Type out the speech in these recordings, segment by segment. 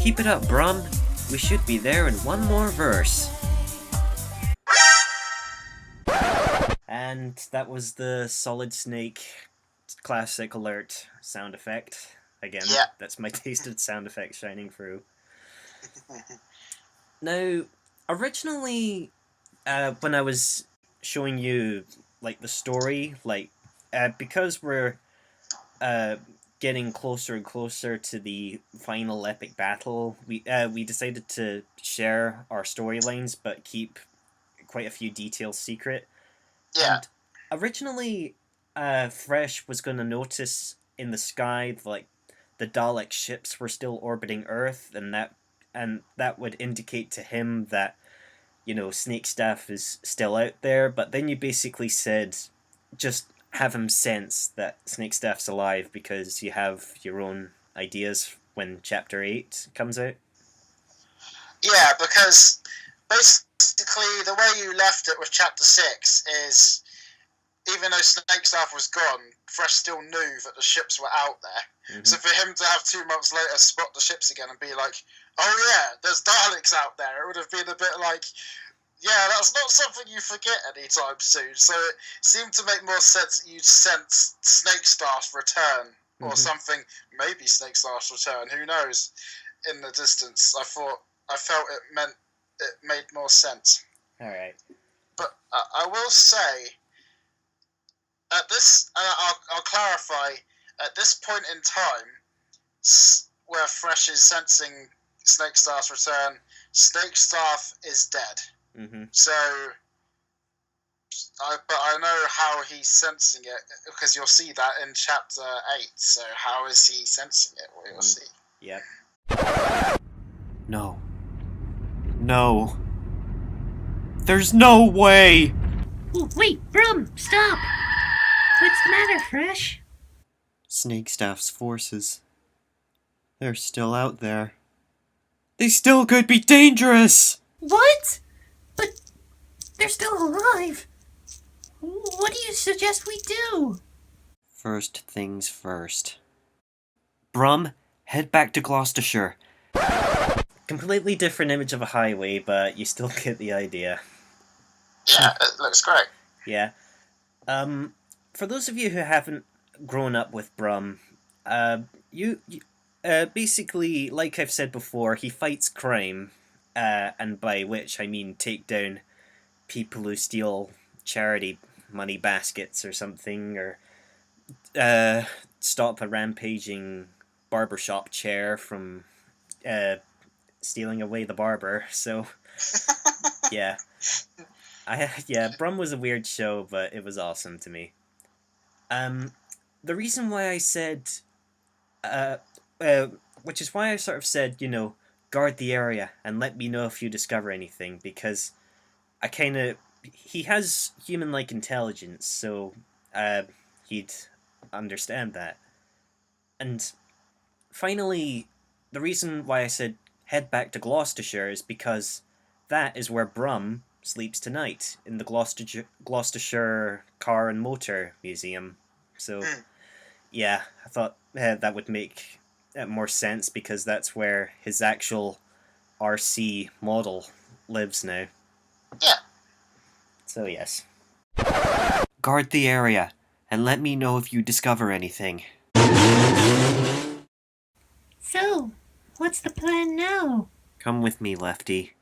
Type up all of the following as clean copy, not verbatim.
Keep it up, Brum. We should be there in one more verse. And that was the Solid Snake classic alert sound effect. Again, Yeah. that's my tasted sound effect shining through. Now, originally, when I was showing you like the story, because we're getting closer and closer to the final epic battle, we decided to share our storylines, but keep quite a few details secret. Yeah. And originally, Fresh was going to notice in the sky like the Dalek ships were still orbiting Earth, and that would indicate to him that Snakestaff is still out there. But then you basically said just have him sense that Snakestaff's alive because you have your own ideas when Chapter 8 comes out. Yeah, because basically the way you left it with Chapter 6 is, even though Snakestaff was gone, Fresh still knew that the ships were out there. Mm-hmm. So for him to have 2 months later spot the ships again and be like, oh yeah, there's Daleks out there, it would have been a bit like, yeah, that's not something you forget anytime soon. So it seemed to make more sense that you'd sense Snakestaff's return, or something, maybe Snakestaff's return, who knows, in the distance. I felt it made more sense. Alright. But I will say, at this, I'll clarify, at this point in time, where Fresh is sensing Snakestaff's return, Snakestaff is dead. Mm-hmm. So, but I know how he's sensing it, because you'll see that in Chapter 8. So how is he sensing it? We'll see. Yep. No. No. There's no way! Oh, wait, Brum, stop! What's the matter, Fresh? Snakestaff's forces. They're still out there. They still could be dangerous! What? But they're still alive. What do you suggest we do? First things first. Brum, head back to Gloucestershire. Completely different image of a highway, but you still get the idea. Yeah, it looks great. Yeah. For those of you who haven't grown up with Brum, you basically, like I've said before, he fights crime, and by which I mean take down people who steal charity money baskets or something, or stop a rampaging barbershop chair from stealing away the barber. So, yeah. Brum was a weird show, but it was awesome to me. The reason why I said, which is why I sort of said, guard the area and let me know if you discover anything, because he has human-like intelligence, so he'd understand that. And finally, the reason why I said head back to Gloucestershire is because that is where Brum sleeps tonight, in the Gloucestershire Car and Motor Museum. So, yeah, I thought that would make more sense, because that's where his actual RC model lives now. Yeah. So, yes. Guard the area, and let me know if you discover anything. So, what's the plan now? Come with me, Lefty.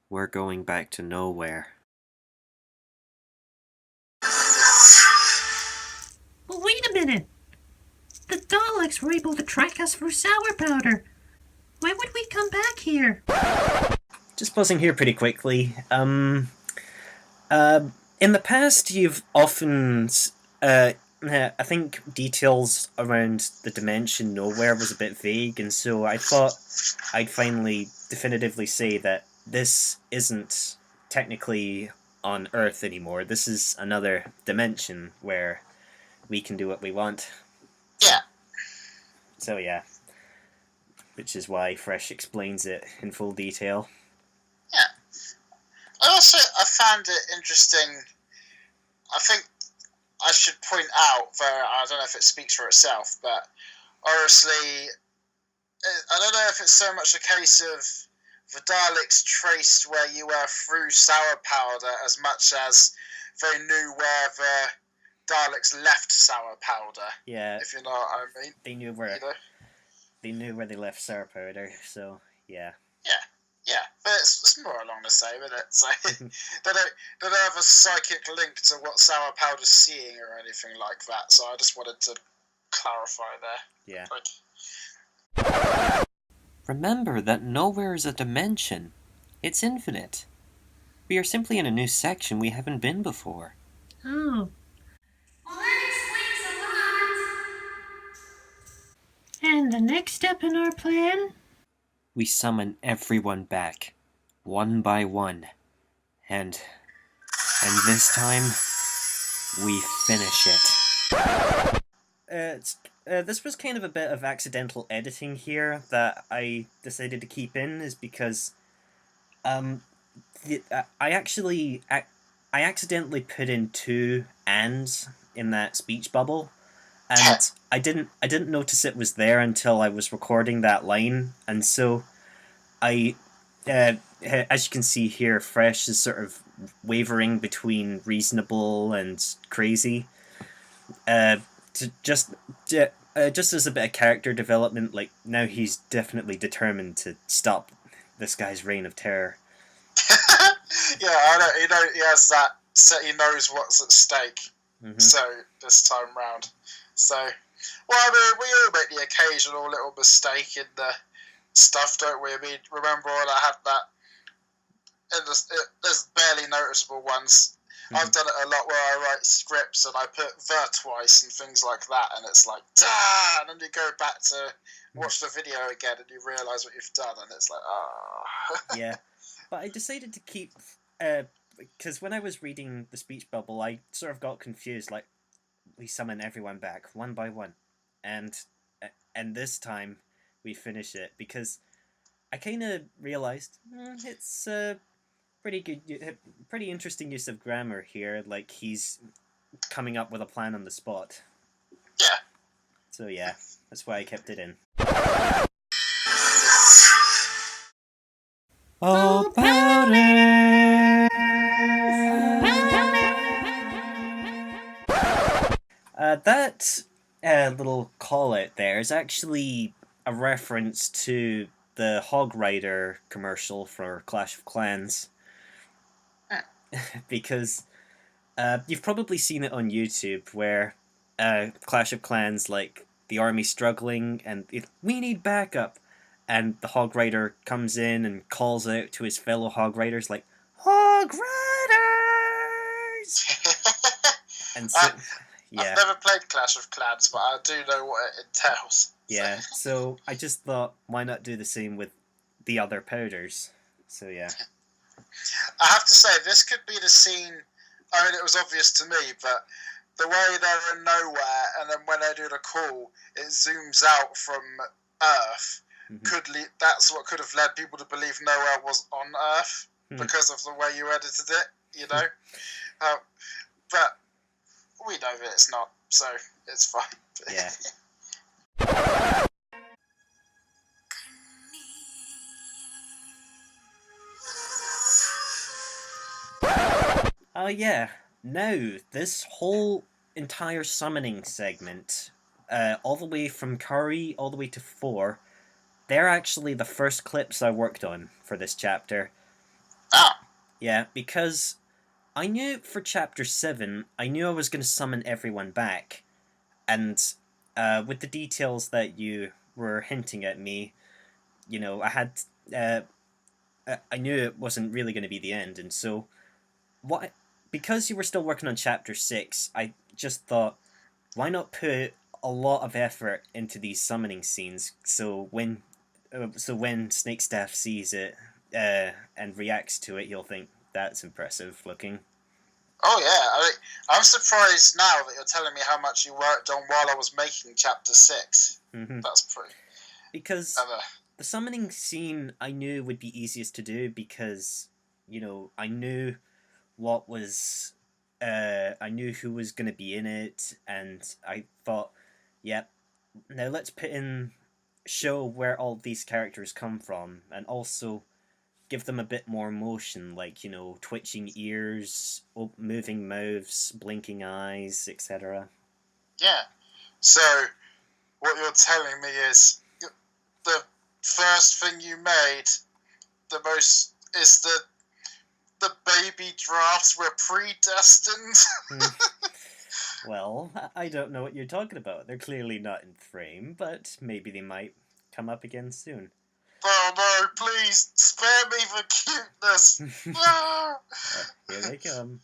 We're going back to nowhere. Well, wait a minute! The Daleks were able to track us through sour powder. Why would we come back here? Just pausing here pretty quickly. In the past, you've often, I think details around the dimension nowhere was a bit vague, and so I thought I'd finally definitively say that this isn't technically on Earth anymore. This is another dimension where we can do what we want. Yeah. So yeah. Which is why Fresh explains it in full detail. Yeah. I found it interesting. I think I should point out, though I don't know if it speaks for itself, but obviously I don't know if it's so much a case of the Daleks traced where you were through sour powder as much as they knew where the Daleks left sour powder. Yeah. If you know what I mean. They knew where. You know? They knew where they left sour powder, so yeah. Yeah, but it's more along the same, isn't it? So they don't have a psychic link to what sour powder's seeing or anything like that. So I just wanted to clarify there. Yeah. Like, Remember that nowhere is a dimension. It's infinite. We are simply in a new section we haven't been before. Oh. Well, that explains a lot. And the next step in our plan? We summon everyone back, one by one. And this time, we finish it. This was kind of a bit of accidental editing here that I decided to keep in, is because I accidentally put in two ands in that speech bubble, and I didn't notice it was there until I was recording that line, and so as you can see here, Fresh is sort of wavering between reasonable and crazy. Just as a bit of character development, like now he's definitely determined to stop this guy's reign of terror. yeah, I know. He has that. So he knows what's at stake. Mm-hmm. So this time round. So, well, I mean, we all make the occasional little mistake in the stuff, don't we? I mean, remember when I had that? There's barely noticeable ones. Mm-hmm. I've done it a lot where I write scripts and I put the twice and things like that, and it's like, "Dah!" and then you go back to watch the video again and you realise what you've done, and it's like, ah. Yeah, but I decided to keep, because when I was reading the speech bubble, I sort of got confused, like, we summon everyone back, one by one, and this time we finish it, because I kind of realised, it's pretty interesting use of grammar here, like he's coming up with a plan on the spot. Yeah. So yeah, that's why I kept it in. Oh, powder! That little call out there is actually a reference to the Hog Rider commercial for Clash of Clans. Because you've probably seen it on YouTube where Clash of Clans, like, the army struggling and we need backup, and the Hog Rider comes in and calls out to his fellow Hog Riders like, Hog Riders! And so, yeah. I've never played Clash of Clans, but I do know what it entails. Yeah, so I just thought, why not do the same with the other powders? So yeah. I have to say, this could be the scene. I mean, it was obvious to me, but the way they're in nowhere, and then when they do the call, it zooms out from Earth. Mm-hmm. That's what could have led people to believe nowhere was on Earth because of the way you edited it, you know. But we know that it's not, so it's fine. Yeah. Yeah. Now, this whole entire summoning segment, all the way from Curry all the way to 4, they're actually the first clips I worked on for this chapter. Yeah, because I knew for chapter 7, I knew I was going to summon everyone back. And with the details that you were hinting at me, you know, I knew it wasn't really going to be the end. And so, because you were still working on chapter 6, I just thought, why not put a lot of effort into these summoning scenes, so when Snakestaff sees it and reacts to it, he'll think that's impressive looking. Oh yeah, I'm surprised now that you're telling me how much you worked on while I was making chapter 6. Mm-hmm. That's pretty. Because the summoning scene I knew would be easiest to do because, you know, I knew what was, I knew who was going to be in it, and I thought, yep, now let's put in show where all these characters come from, and also give them a bit more emotion, like, you know, twitching ears, moving mouths, blinking eyes, etc. Yeah. So, what you're telling me is the first thing you made, is the baby drafts were predestined. Well, I don't know what you're talking about. They're clearly not in frame, but maybe they might come up again soon. Oh no, please, spare me the cuteness. Ah! Here they come.